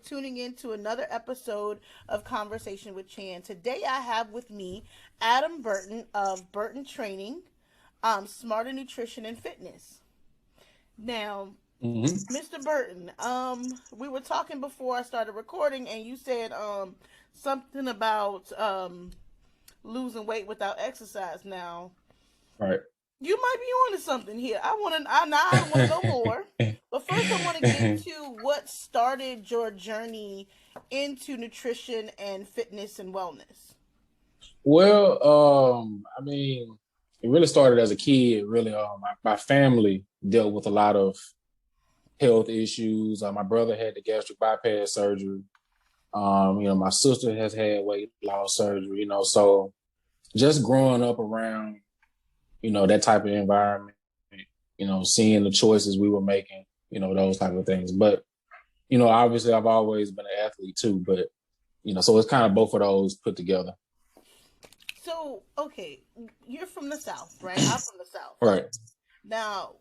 tuning in to another episode of Conversation with Chan. Today I have with me Adam Burton of Burton Training, Smarter Nutrition and Fitness. Now, Hmm. Mr. Burton, we were talking before I started recording, and you said something about losing weight without exercise. Now, Right. you might be onto something here. I want to know more. But first, I want to get to what started your journey into nutrition and fitness and wellness. Well, I mean, it really started as a kid. Really, my family dealt with a lot of health issues. My brother had the gastric bypass surgery. My sister has had weight loss surgery. So just growing up around, that type of environment, seeing the choices we were making, those type of things. But, obviously I've always been an athlete too, but, so it's kind of both of those put together. So, okay, you're from the South, right? I'm from the South. Right. Now,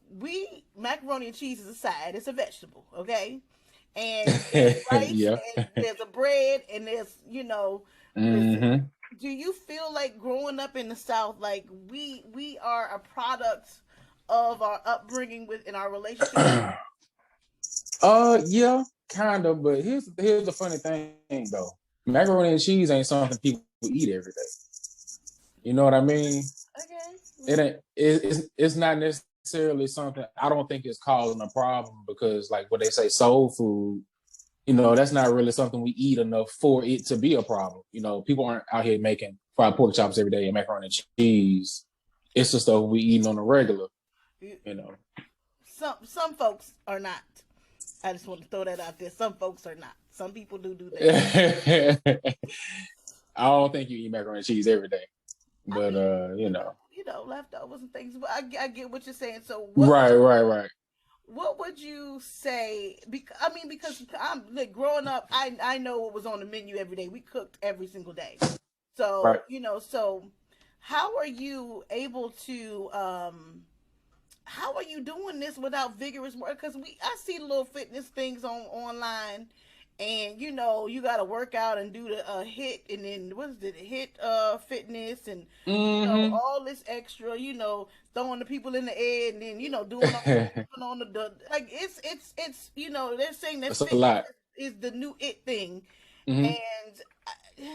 macaroni and cheese is a side, it's a vegetable, okay? And there's rice, Yeah. and there's a bread, and listen, Hmm. do you feel like growing up in the South, like we are a product of our upbringing in our relationship with Yeah, kind of. But here's the funny thing though. Macaroni and cheese ain't something people eat every day. You know what I mean? It okay? ain't. It's not necessarily something. I don't think it's causing a problem because, like what they say, soul food. That's not really something we eat enough for it to be a problem. People aren't out here making fried pork chops every day and macaroni and cheese. It's the stuff we eating on a regular. You know. Some folks are not. I just want to throw that out there. Some folks are not. Some people do that. I don't think you eat macaroni and cheese every day, I but mean, leftovers and things. But I get what you're saying. So right. what would you say? Because I'm like growing up, I know what was on the menu every day. We cooked every single day. Right. So how are you able to how are you doing this without vigorous work? Because I see little fitness things online, and you got to work out and do the hit, and then what is it, hit fitness, and Hmm. all this extra, throwing the people in the air, and then doing all on like it's they're saying that It's a fitness lot. is the new it thing, Hmm. and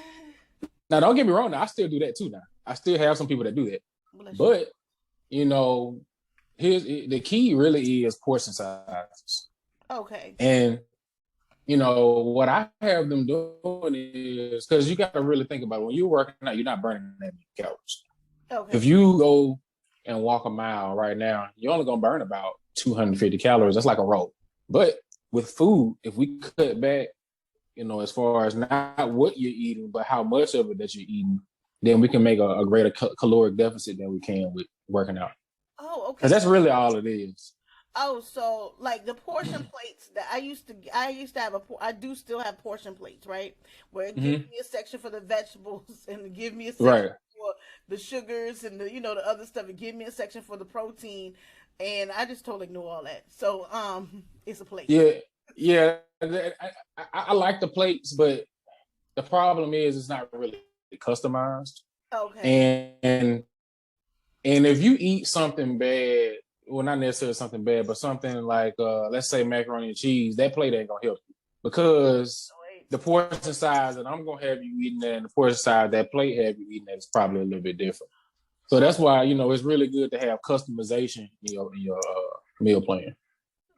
Now, don't get me wrong. Now, I still do that too. Now, I still have some people that do that, bless you. but you know, here's the key. Really is portion sizes, Okay. and what I have them doing is because you got to really think about it. When you're working out, you're not burning that many calories. If Okay. you go and walk a mile right now, you're only gonna burn about 250 calories. That's like a roll. But with food, if we cut back, as far as not what you're eating, but how much of it that you're eating, then we can make a greater caloric deficit than we can with working out. Oh, Because okay. that's really all it is. Oh, so like the portion plates that I used to have I do still have portion plates, right? Where it gives Hmm. me a section for the vegetables and it give me a section Right. for the sugars and the other stuff. It give me a section for the protein, and I just totally ignore all that. So it's a plate. Yeah. Yeah. I like the plates, but the problem is it's not really customized. Okay. And if you eat something bad, well, not necessarily something bad, but something like let's say macaroni and cheese, that plate ain't gonna help you because Oh, wait. the portion size that I'm gonna have you eating that and the portion size that plate have you eating that is probably a little bit different. So Oh, that's why it's really good to have customization in your meal plan.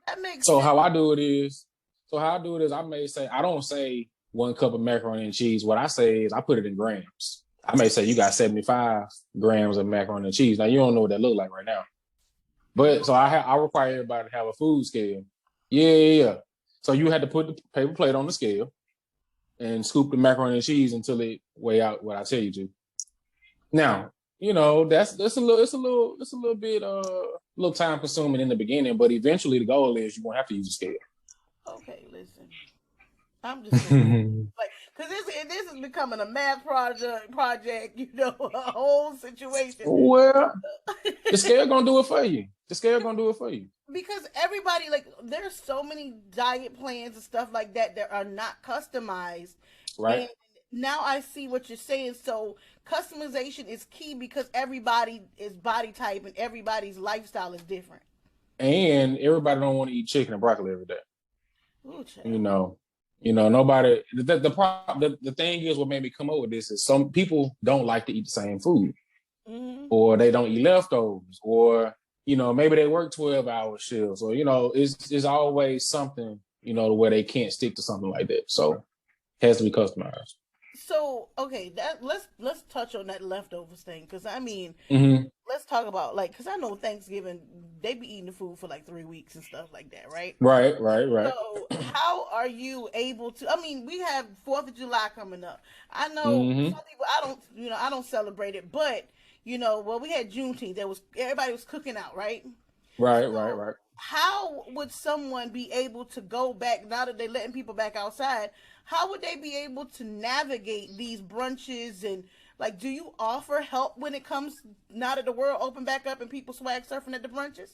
that makes So sense. how I do it is I may say I don't say 1 cup of macaroni and cheese. What I say is I put it in grams. I may say you got 75 grams of macaroni and cheese. Now you don't know what that look like right now, but so I require everybody to have a food scale. Yeah. So you had to put the paper plate on the scale and scoop the macaroni and cheese until it weigh out what I tell you to. Now, that's a little bit little time consuming in the beginning, but eventually the goal is you won't have to use a scale. Okay, listen. I'm just saying. Like, Because this is becoming a math project, a whole situation. Well, the scale gonna do it for you. The scale gonna do it for you. Because everybody, like, there's so many diet plans and stuff like that that are not customized. Right. And now I see what you're saying. So customization is key because everybody is body type and everybody's lifestyle is different. And everybody don't want to eat chicken and broccoli every day. Ooh, Nobody. The thing is, what made me come up with this is some people don't like to eat the same food, or they don't eat leftovers, or maybe they work 12-hour shifts, or it's always something to where they can't stick to something like that. So it has to be customized. So okay, let's touch on that leftovers thing because let's talk about because I know Thanksgiving they be eating the food for like 3 weeks and stuff like that, right? Right. So how are you able to? I mean, we have 4th of July coming up. I know some people I don't celebrate it, but well, we had Juneteenth. Everybody was cooking out, right? Right. How would someone be able to go back now that they're letting people back outside? How would they be able to navigate these brunches and do you offer help when it comes now that the world opened back up and people swag surfing at the brunches?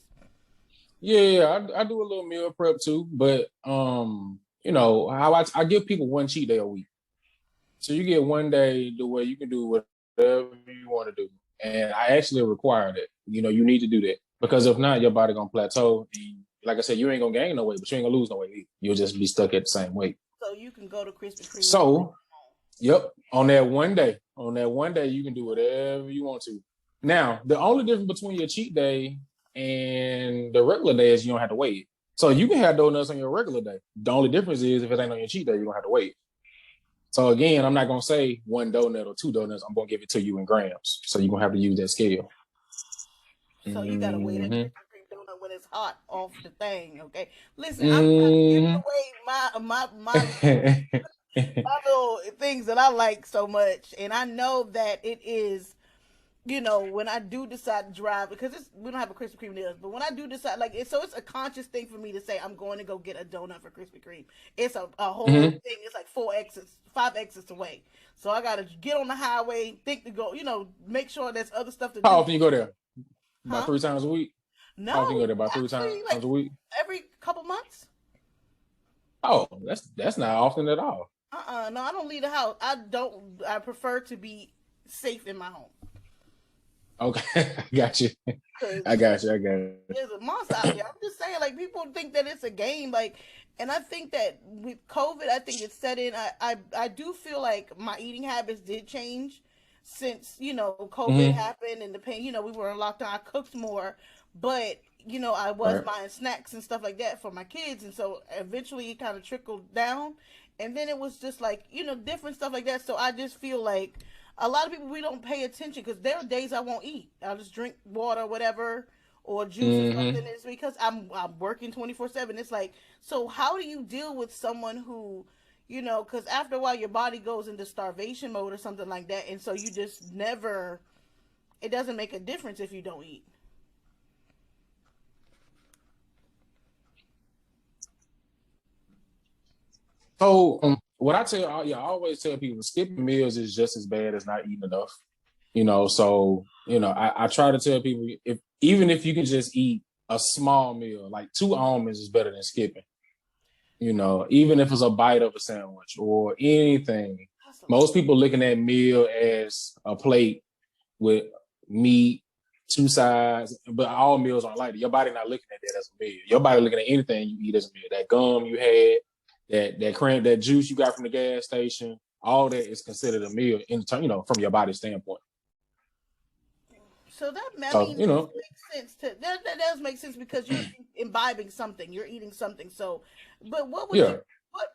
Yeah, I do a little meal prep too, but how I give people one cheat day a week. So you get one day the way you can do whatever you want to do. And I actually require that. You need to do that. Because if not, your body gonna plateau. And like I said, you ain't gonna gain no weight, but you ain't gonna lose no weight either. You'll just be stuck at the same weight. So you can go to Krispy Kreme. So, yep, on that one day, you can do whatever you want to. Now, the only difference between your cheat day and the regular day is you don't have to wait. So you can have donuts on your regular day. The only difference is if it ain't on your cheat day, you don't have to wait. So again, I'm not gonna say 1 donut or 2 donuts. I'm gonna give it to you in grams. So you're gonna have to use that scale. So you gotta wait at Krispy Kreme donut when it's hot off the thing. Okay, listen, I'm not giving away my little things that I like so much, and I know that it is. When I do decide to drive, because we don't have a Krispy Kreme near us, but when I do decide, it's a conscious thing for me to say I'm going to go get a donut for Krispy Kreme. It's a whole thing. It's like 5 exits away. So I gotta get on the highway, think to go, make sure there's other stuff to do. How often you go there? About 3 times a week? No. How often you go there? About 3 times a week? Every couple months. Oh, that's not often at all. No, I don't leave the house. I prefer to be safe in my home. Okay, I got you. There's a monster out there. I'm just saying, people think that it's a game, and I think that with COVID, I think it's set in. I do feel like my eating habits did change since COVID happened and the pain. We were in lockdown. I cooked more, but I was buying snacks and stuff like that for my kids, and so eventually it kind of trickled down, and then it was just different stuff like that. So I just feel like a lot of people, we don't pay attention because there are days I won't eat. I'll just drink water, whatever, or juice or something. It's because I'm working 24/7. It's so how do you deal with someone who, because after a while your body goes into starvation mode or something like that, and so you just never. It doesn't make a difference if you don't eat. So what I always tell people, skipping meals is just as bad as not eating enough. So I try to tell people even if you can just eat a small meal, like 2 almonds is better than skipping. Even if it's a bite of a sandwich or anything. Most people looking at meal as a plate with meat, 2 sides, but all meals aren't like that. Your body not looking at that as a meal. Your body looking at anything you eat as a meal. That gum you had, that juice you got from the gas station, all that is considered a meal from your body standpoint. So that makes sense. That does make sense because you're imbibing something, you're eating something. So, but what would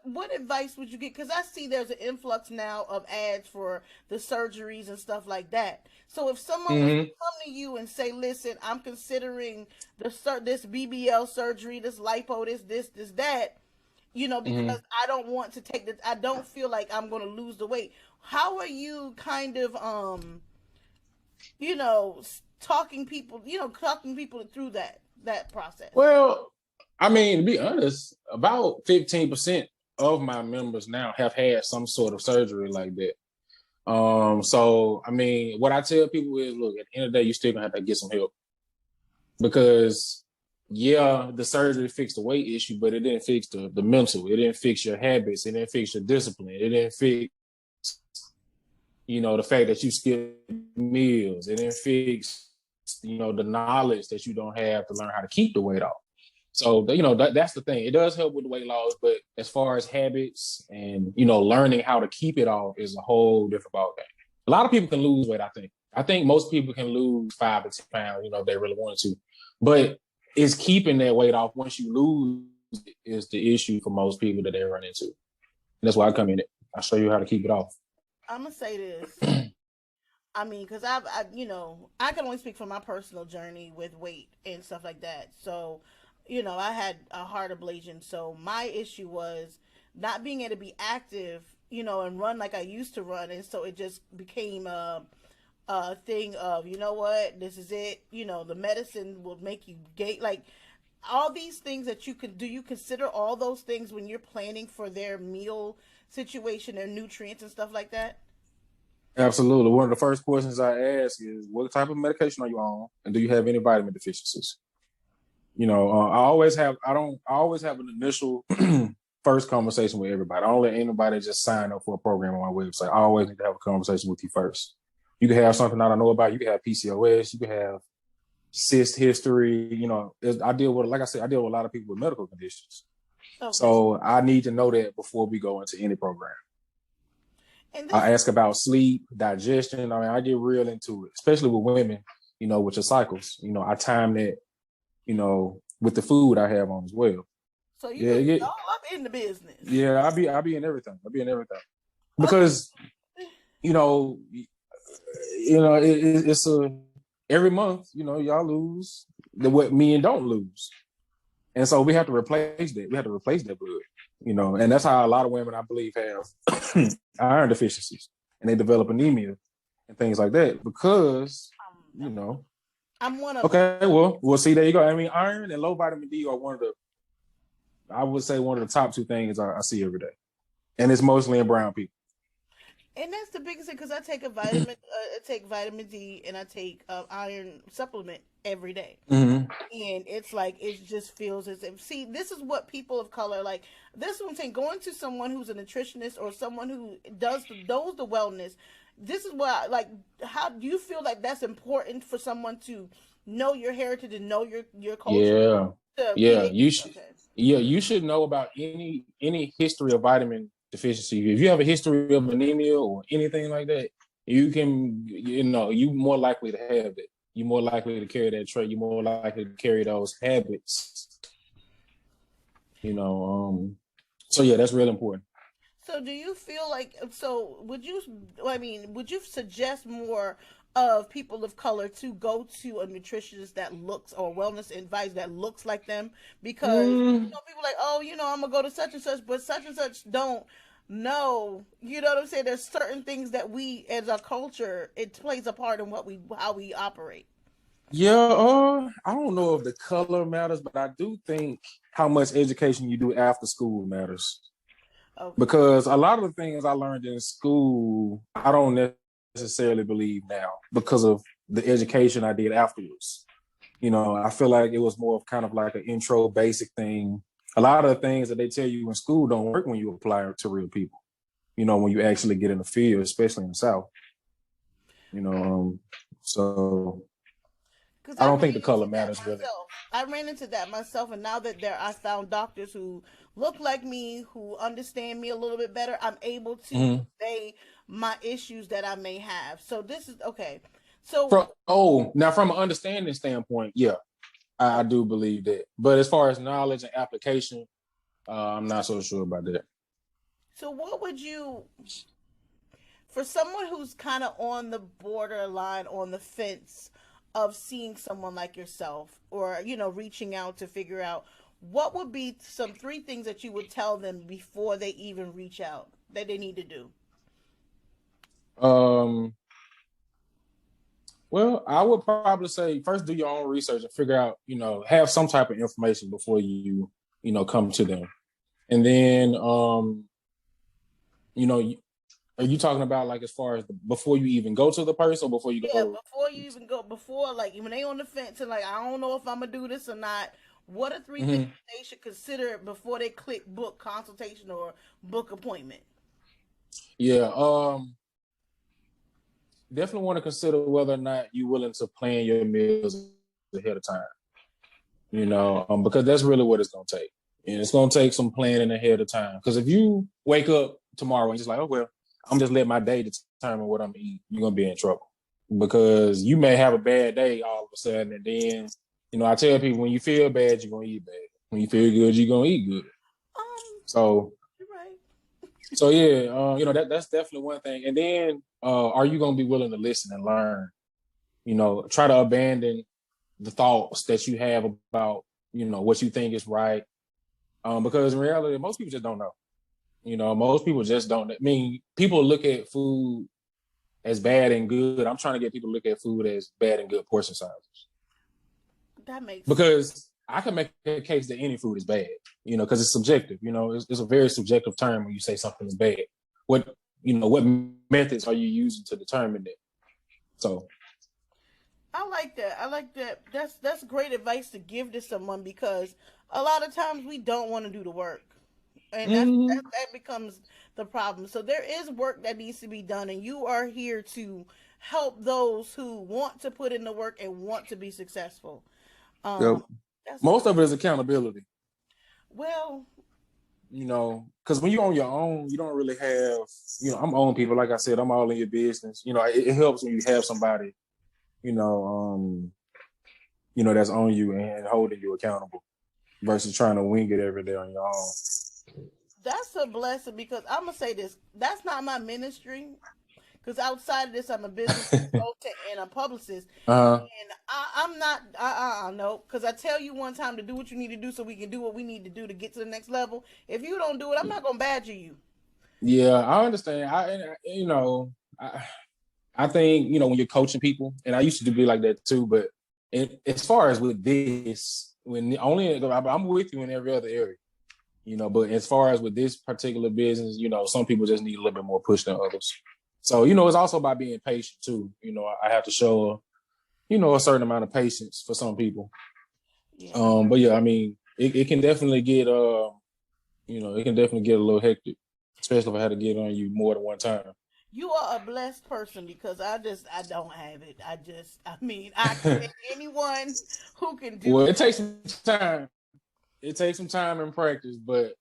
what advice would you get? Because I see there's an influx now of ads for the surgeries and stuff like that. So if someone was to come to you and say, "Listen, I'm considering this BBL surgery, this lipo, this, that," because I don't want to take this. I don't feel like I'm going to lose the weight. How are you kind of, talking people through that process? Well, I mean, to be honest, about 15% of my members now have had some sort of surgery like that. So I mean, what I tell people is, look, at the end of the day, you still gonna have to get some help because, yeah, the surgery fixed the weight issue, but it didn't fix the mental. It didn't fix your habits. It didn't fix your discipline. It didn't fix, the fact that you skip meals. It didn't fix, the knowledge that you don't have to learn how to keep the weight off. So, that's the thing. It does help with the weight loss, but as far as habits and, learning how to keep it off is a whole different ballgame. A lot of people can lose weight, I think. I think most people can lose 5 to 10 pounds, if they really wanted to. But it's keeping that weight off once you lose is the issue for most people that they run into. And that's why I come in. I'll show you how to keep it off. I'm gonna say this. I mean, because I can only speak from my personal journey with weight and stuff like that. So, I had a heart ablation. So my issue was not being able to be active, and run like I used to run. And so it just became a thing of, you know what, this is it. The medicine will make you gait. Like all these things that you can do, you consider all those things when you're planning for their meal situation, their nutrients and stuff like that? Absolutely. One of the first questions I ask is, what type of medication are you on? And do you have any vitamin deficiencies? I always have an initial first conversation with everybody. I don't let anybody just sign up for a program on my website. I always need to have a conversation with you first. You can have something I don't know about. You can have PCOS. You can have cyst history. I deal with a lot of people with medical conditions. Okay. So I need to know that before we go into any program. I ask about sleep, digestion. I mean, I get real into it, especially with women, with your cycles. I time that, with the food I have on as well. So you all up in the business. Yeah, I'll be in everything. Because, it's every month, y'all lose what men don't lose. And so we have to replace that. We have to replace that blood, and that's how a lot of women, I believe, have iron deficiencies and they develop anemia and things like that because, I'm one of okay, them. Well, see, there you go. I mean, iron and low vitamin D are one of the top 2 things I see every day. And it's mostly in brown people. And that's the biggest thing because I take I take vitamin D and I take iron supplement every day. Mm-hmm. And it's like, it just feels as if, see, this is what people of color, like, this is what I'm saying, going to someone who's a nutritionist or someone who knows the wellness, this is what, how do you feel like that's important for someone to know your heritage and know your culture? You should. Okay. Yeah, you should know about any history of vitamin deficiency. If you have a history of anemia or anything like that, you can, you more likely to have it. You're more likely to carry that trait. You're more likely to carry those habits. So yeah, that's real important. So do you feel like, would you suggest more of people of color to go to a nutritionist that looks, or wellness advice that looks like them? Because people like, oh, I'm gonna go to such and such, but such and such don't know. You know what I'm saying? There's certain things that we, as a culture, it plays a part in how we operate. Yeah, I don't know if the color matters, but I do think how much education you do after school matters. Okay. Because a lot of the things I learned in school, I don't necessarily believe now because of the education I did afterwards. I feel like it was more of kind of like an intro basic thing. A lot of the things that they tell you in school don't work when you apply it to real people, when you actually get in the field, especially in the South. So I don't think the color matters really. I ran into that myself, and now that I found doctors who look like me, who understand me a little bit better, I'm able to say my issues that I may have. So this is okay. So now from an understanding standpoint, yeah, I do believe that. But as far as knowledge and application, I'm not so sure about that. So what would you, for someone who's kind of on the borderline, on the fence of seeing someone like yourself, or reaching out to figure out, what would be some 3 things that you would tell them before they even reach out that they need to do? Well, I would probably say first do your own research and figure out, have some type of information before you, come to them. And then, you know, are you talking about like as far as before you even go to the person or before you Yeah, go? before you even go, before like when they on the fence and like I don't know if I'm gonna do this or not. What are three things Mhm. they should consider before they click book consultation or book appointment? Yeah. Definitely want to consider whether or not you're willing to plan your meals ahead of time. Because that's really what it's gonna take. And it's gonna take some planning ahead of time. Because if you wake up tomorrow and just like, oh well, I'm just let my day determine what I'm eating, you're gonna be in trouble. Because you may have a bad day all of a sudden, and then I tell people when you feel bad, you're gonna eat bad. When you feel good, you're gonna eat good. So You're right. so yeah, that's definitely one thing. And then are you gonna be willing to listen and learn? Try to abandon the thoughts that you have about what you think is right, because in reality most people just don't know. Most people just don't. I mean, people look at food as bad and good. I'm trying to get people to look at food as bad and good portion sizes, That makes sense. because I can make a case that any food is bad, because it's subjective. It's a very subjective term when you say something is bad. What methods are you using to determine that? So I like that. I like that. That's great advice to give to someone because a lot of times we don't want to do the work, and mhm. that becomes the problem. So there is work that needs to be done, and you are here to help those who want to put in the work and want to be successful. Yep. Um, that's Most of it is accountability. well, Because when you're on your own, you don't really have, I'm on people. Like I said, I'm all in your business. It helps when you have somebody, you know, um, that's on you and holding you accountable versus trying to wing it every day on your own. that's a blessing because I'm gonna say this. That's not my ministry. Because outside of this, I'm a business consultant and a publicist. uh, And I'm not, no. Because I tell you one time to do what you need to do so we can do what we need to do to get to the next level. If you don't do it, I'm not going to badger you. yeah, I understand. I think, when you're coaching people, and I used to be like that too, but as far as with this, I'm with you in every other area. But as far as with this particular business, some people just need a little bit more push than others. So, it's also about being patient too. I have to show, a certain amount of patience for some people. Yeah. But yeah, I mean, it can definitely get, it can definitely get a little hectic, especially if I had to get on you more than one time. You are a blessed person because I don't have it. I mean, I commend anyone who can do Well, that it takes some time. It takes some time and practice, but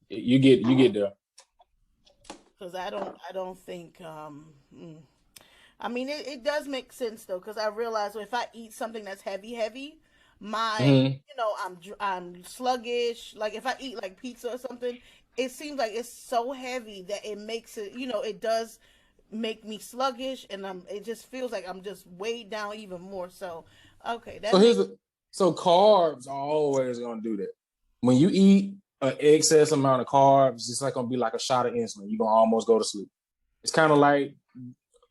you get there. because I don't think, I mean, it does make sense though, because I realize if I eat something that's heavy, my, Mm-hmm. I'm sluggish. Like if I eat like pizza or something, it seems like it's so heavy that it makes it, it does make me sluggish, and it just feels like I'm just weighed down even more. So, okay, So that makes. so carbs are always gonna do that. When you eat an excess amount of carbs, it's like gonna be like a shot of insulin. You're gonna almost go to sleep. It's kind of like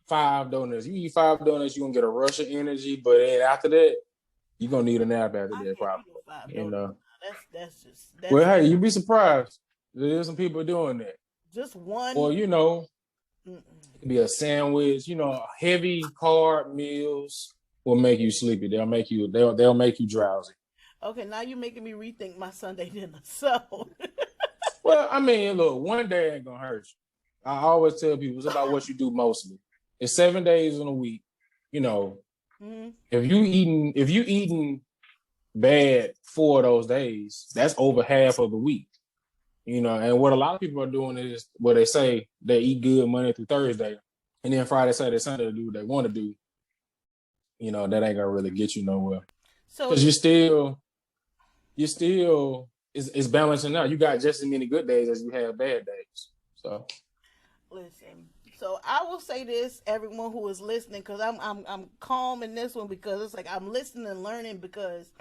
5 donuts. You eat 5 donuts, you're gonna get a rush of energy, but then after that, you're gonna need a nap after I that, can't probably. do no five And donuts. That's just well, that's hey, you'd be surprised. There's some people doing that. just one. Or Mm-mm. it could be a sandwich. Heavy carb meals will make you sleepy. They'll make you drowsy. Okay, now you're making me rethink my Sunday dinner. So, Well, I mean, look, one day ain't gonna hurt you. I always tell people it's about what you do mostly. It's 7 days in a week. You know, mhm. if you eating bad 4 of those days, that's over half of the week. And what a lot of people are doing is what they say they eat good Monday through Thursday, and then Friday, Saturday, Sunday to do what they want to do. That ain't gonna really get you nowhere So because you're still it's balancing out. You got just as many good days as you have bad days. So listen. So I will say this, everyone who is listening, because I'm calm in this one because it's like I'm listening and learning because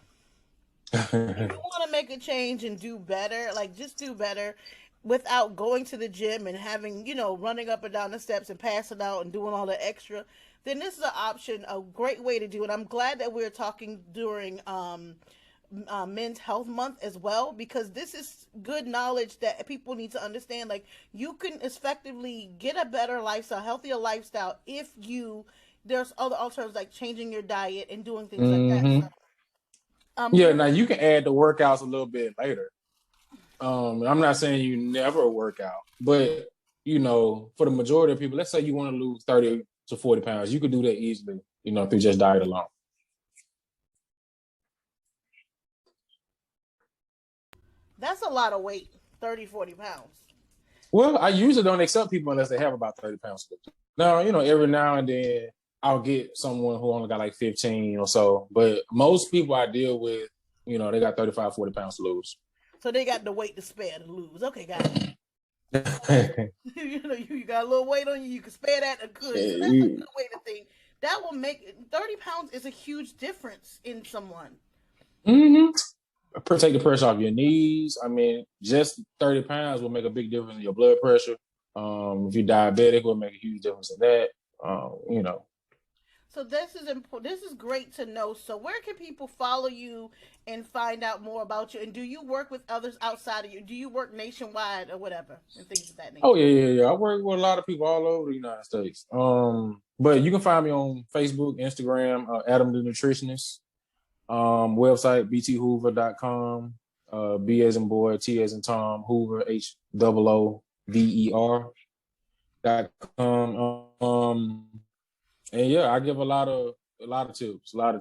if you want to make a change and do better, like just do better without going to the gym and having, running up and down the steps and passing out and doing all the extra, then this is an option, a great way to do it. I'm glad that we're talking during Men's Health Month as well, because this is good knowledge that people need to understand. Like, you can effectively get a better lifestyle, healthier lifestyle, if you there's other alternatives like changing your diet and doing things like that. Mm-hmm. So, Yeah, you now you can add the workouts a little bit later. I'm not saying you never work out, but for the majority of people, let's say you want to lose 30 to 40 pounds, you could do that easily, through just diet alone. that's a lot of weight, 30, 40 pounds. Well, I usually don't accept people unless they have about 30 pounds. Now, every now and then I'll get someone who only got like 15 or so, but most people I deal with, they got 35, 40 pounds to lose. So they got the weight to spare to lose. Okay, guys. You got a little weight on you. You can spare that a good. So that's a good way to think. That will make 30 pounds is a huge difference in someone. Mm-hmm. Take the pressure off your knees. I mean, just 30 pounds will make a big difference in your blood pressure. If you're diabetic, it will make a huge difference in that. So this is important. This is great to know. So where can people follow you and find out more about you? And do you work with others outside of you? Do you work nationwide or whatever and things of that nature? Oh yeah. I work with a lot of people all over the United States. But you can find me on Facebook, Instagram, Adam the Nutritionist. Website bthoover.com. B as in boy, T as in Tom, Hoover, HOOVER.com. And yeah, I give a lot of tips, talk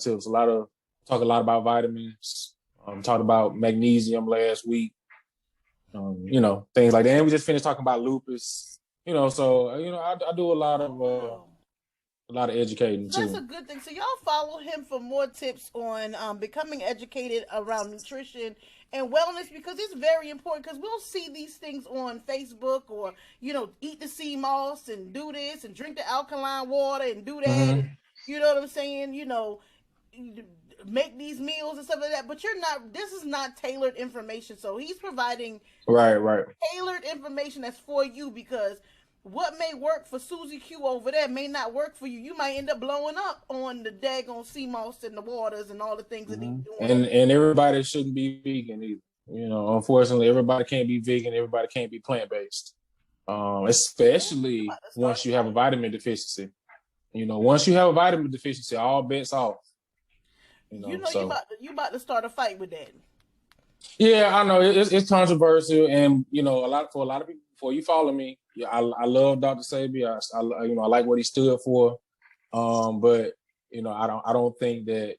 a lot about vitamins. Talked about magnesium last week. Things like that. And we just finished talking about lupus. So I do a lot of educating too. That's a good thing. So y'all follow him for more tips on becoming educated around nutrition and wellness, because it's very important, because we'll see these things on Facebook, or eat the sea moss and do this and drink the alkaline water and do that. Mm-hmm. And, you know what I'm saying? Make these meals and stuff like that. But this is not tailored information. So he's providing right tailored information that's for you, because what may work for Susie Q over there may not work for you. You might end up blowing up on the daggone sea moss and the waters and all the things that he's doing. And everybody shouldn't be vegan either. Unfortunately, everybody can't be vegan. Everybody can't be plant-based. Especially once you have a vitamin deficiency. Once you have a vitamin deficiency, all bets off. You about to start a fight with that. Yeah, I know it's controversial, and for a lot of people, before you follow me, yeah, I love Dr. Sabi. I like what he stood for, but I don't think that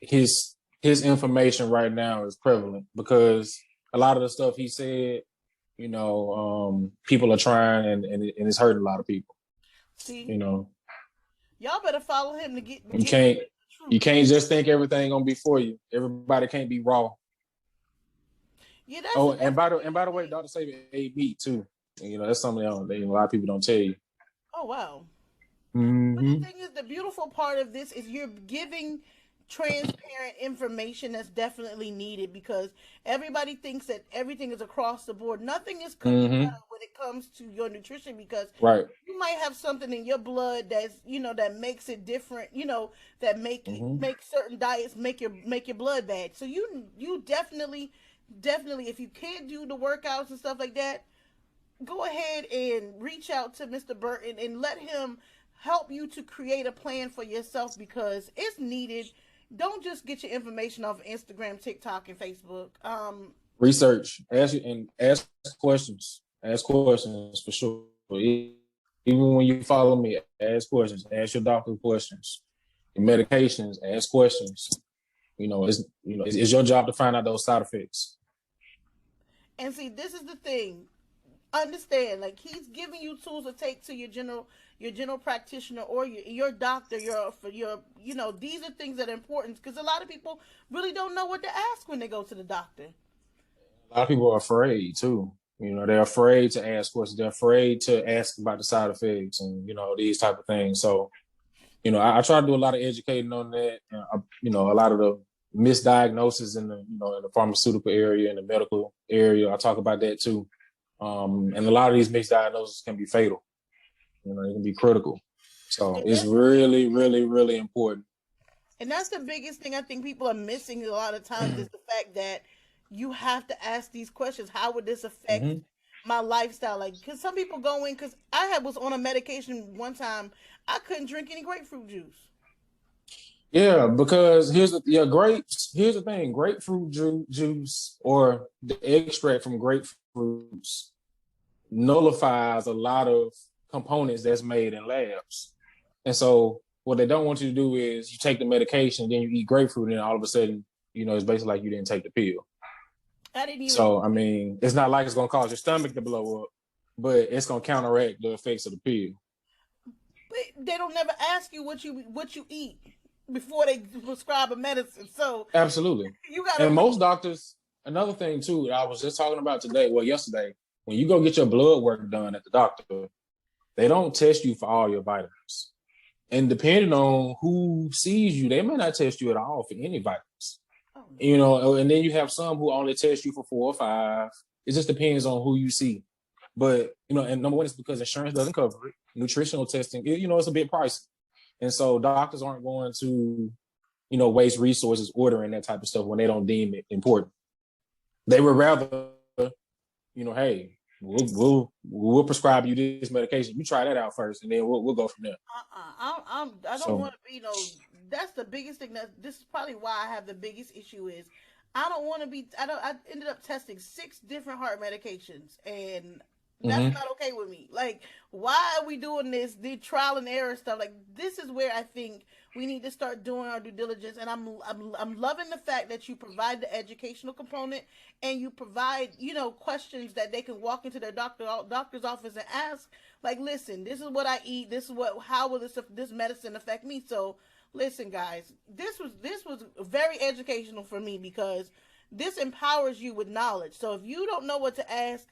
his information right now is prevalent, because a lot of the stuff he said, people are trying, and it's hurting a lot of people. See, y'all better follow him to get. You can't just think everything gonna be for you. Everybody can't be raw. Yeah, and by the way, Dr. Sabi ate meat too. That's something else a lot of people don't tell you. Oh wow. Mm-hmm. But the thing is, the beautiful part of this is you're giving transparent information that's definitely needed, because everybody thinks that everything is across the board. Nothing is cookie cutter when it comes to your nutrition, because you might have something in your blood that's that makes it different, that make certain diets make your blood bad. So you definitely, if you can't do the workouts and stuff like that, go ahead and reach out to Mr. Burton and let him help you to create a plan for yourself, because it's needed. Don't just get your information off of Instagram, TikTok, and Facebook. Research, ask questions. Ask questions for sure. Even when you follow me, ask questions. Ask your doctor questions. Your medications, ask questions. It's your job to find out those side effects. And see, this is the thing. Understand, like, he's giving you tools to take to your general practitioner or your doctor. These are things that are important, because a lot of people really don't know what to ask when they go to the doctor. A lot of people are afraid too. They're afraid to ask questions. They're afraid to ask about the side effects and these type of things. So I try to do a lot of educating on that. A lot of the misdiagnosis in the pharmaceutical area and the medical area, I talk about that too. And a lot of these misdiagnoses can be fatal. It can be critical. So it's really, really, really important. And that's the biggest thing I think people are missing a lot of times is the fact that you have to ask these questions. How would this affect Hmm. my lifestyle? Like, because some people go in, because was on a medication one time, I couldn't drink any grapefruit juice. Yeah, because grapes. Here's the thing: juice or the extract from grapefruits nullifies a lot of components that's made in labs. And so what they don't want you to do is you take the medication, then you eat grapefruit, and all of a sudden, it's basically like you didn't take the pill. I didn't even. So I mean, it's not like it's gonna cause your stomach to blow up, but it's gonna counteract the effects of the pill. But they don't never ask you what you eat before they prescribe a medicine. So Absolutely. you gotta And know. most doctors, another thing too, I was just talking about today, well, yesterday, when you go get your blood work done at the doctor, they don't test you for all your vitamins. And depending on who sees you, they may not test you at all for any vitamins. Oh, no. And then you have some who only test you for 4 or 5. It just depends on who you see. But, and number one is because insurance doesn't cover it. Nutritional testing, it's a bit pricey. And so doctors aren't going to, waste resources ordering that type of stuff when they don't deem it important. They would rather, hey, we'll prescribe you this medication. You try that out first, and then we'll go from there. I don't want to be That's the biggest thing. This is probably why I have the biggest issue is I don't want to be. I ended up testing 6 different heart medications, and that's not okay with me. Like, why are we doing this? The trial and error stuff. Like, this is where I think we need to start doing our due diligence. And I'm loving the fact that you provide the educational component and you provide questions that they can walk into their doctor's office and ask. Like, listen, this is what I eat. This is how will this medicine affect me? So, listen, guys, this was very educational for me because this empowers you with knowledge. So if you don't know what to ask,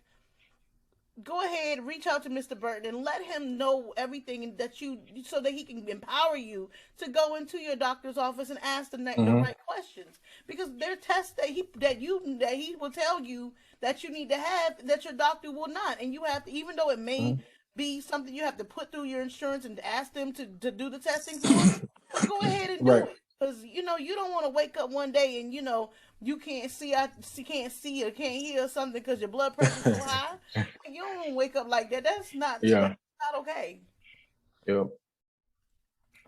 go ahead, reach out to Mr. Burton and let him know everything so that he can empower you to go into your doctor's office and ask the right questions. Because there are tests that he will tell you that you need to have that your doctor will not. And you have to, even though it may be something you have to put through your insurance and ask them to do the testing for, but go ahead and do Right. it. Because you don't want to wake up one day and you can't see or can't hear something because your blood pressure's so high. You don't want to wake up like that. That's not okay. Yep.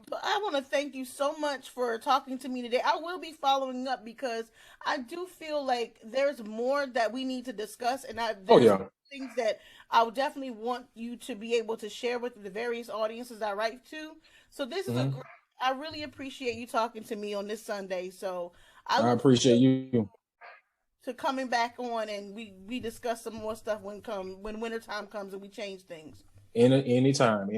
But I want to thank you so much for talking to me today. I will be following up because I do feel like there's more that we need to discuss, and there's things that I would definitely want you to be able to share with the various audiences I write to. So this is I really appreciate you talking to me on this Sunday. So I appreciate you to coming back on and we discuss some more stuff when winter time comes and we change things. Anytime.